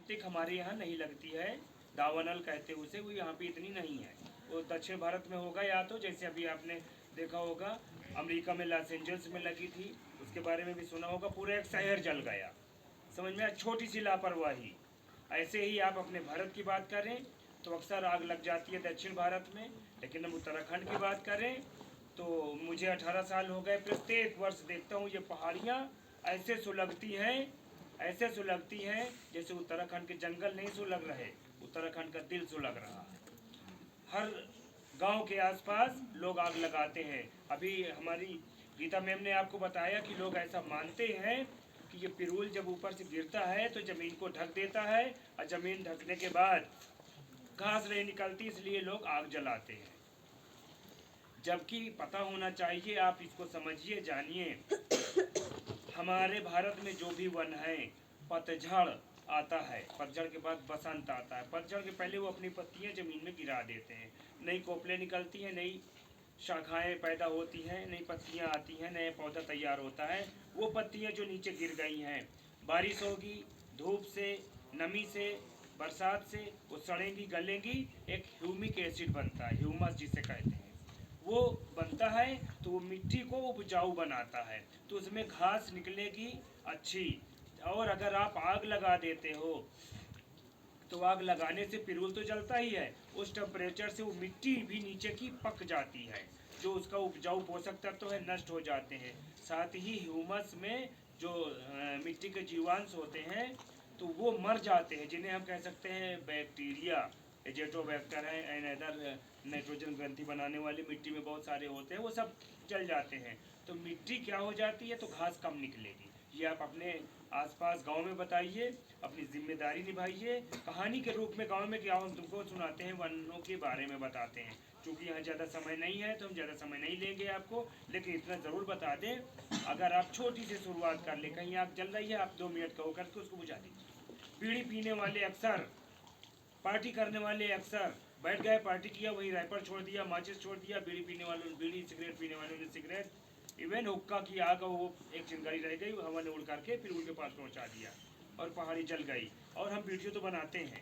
तिक हमारे यहाँ नहीं लगती है, दावानल कहते हैं उसे, वो यहाँ पे इतनी नहीं है। वो दक्षिण भारत में होगा, या तो जैसे अभी आपने देखा होगा अमेरिका में लॉस एंजल्स में लगी थी, उसके बारे में भी सुना होगा, पूरा एक शहर जल गया। समझ में, छोटी सी लापरवाही। ऐसे ही आप अपने भारत की बात करें तो अक्सर आग लग जाती है दक्षिण भारत में, लेकिन हम उत्तराखंड की बात करें तो मुझे 18 साल हो गए, प्रत्येक वर्ष देखता हूँ ये पहाड़ियाँ ऐसे सुलगती हैं, ऐसे सुलगती हैं जैसे उत्तराखंड के जंगल नहीं सुलग रहे, उत्तराखंड का दिल सुलग रहा है। हर गांव के आसपास लोग आग लगाते हैं। अभी हमारी गीता मैम ने आपको बताया कि लोग ऐसा मानते हैं कि ये पिरूल जब ऊपर से गिरता है तो ज़मीन को ढक देता है, और ज़मीन ढकने के बाद घास नहीं निकलती, इसलिए लोग आग जलाते हैं। जबकि पता होना चाहिए, आप इसको समझिए, जानिए, हमारे भारत में जो भी वन है, पतझड़ आता है, पतझड़ के बाद बसंत आता है। पतझड़ के पहले वो अपनी पत्तियां जमीन में गिरा देते हैं, नई कोपलें निकलती हैं, नई शाखाएं पैदा होती हैं, नई पत्तियां आती हैं, नया पौधा तैयार होता है। वो पत्तियां जो नीचे गिर गई हैं, बारिश होगी, धूप से, नमी से, बरसात से, वो सड़ेंगी, गलेंगी, एक ह्यूमिक एसिड बनता है, ह्यूमस जिसे कहते हैं, वो बनता है, तो वो मिट्टी को उपजाऊ बनाता है, तो उसमें घास निकलेगी अच्छी। और अगर आप आग लगा देते हो तो आग लगाने से पिरूल तो जलता ही है, उस टेम्परेचर से वो मिट्टी भी नीचे की पक जाती है, जो उसका उपजाऊ पोषक तत्व है नष्ट हो जाते हैं। साथ ही ह्यूमस में जो मिट्टी के जीवांश होते हैं तो वो मर जाते हैं, जिन्हें हम कह सकते हैं बैक्टीरिया, एजेटोबैक्टर है एंड अदर नाइट्रोजन ग्रंथि बनाने वाले मिट्टी में बहुत सारे होते हैं, वो सब जल जाते हैं। तो मिट्टी क्या हो जाती है, तो घास कम निकलेगी। ये आप अपने आसपास गांव में बताइए, अपनी जिम्मेदारी निभाइए। कहानी के रूप में गांव में क्या हम तुमको सुनाते हैं, वनों के बारे में बताते हैं। क्योंकि यहाँ ज़्यादा समय नहीं है तो हम ज़्यादा समय नहीं लेंगे आपको, लेकिन इतना ज़रूर बता दें, अगर आप छोटी से शुरुआत कर ले, कहीं आग जल रही है, आप 2 मिनट कहो करके उसको बुझा दीजिए। बीड़ी पीने वाले अक्सर, पार्टी करने वाले अक्सर बैठ गए, पार्टी किया, वही रैपर छोड़ दिया, माचिस छोड़ दिया, बीड़ी पीने वालों ने बीड़ी, सिगरेट पीने वालों ने सिगरेट, इवन हुक्का की आग, वो एक चिंगारी रह गई, हवा ने उड़ करके फिर उनके पास पहुंचा दिया और पहाड़ी जल गई। और हम वीडियो तो बनाते हैं,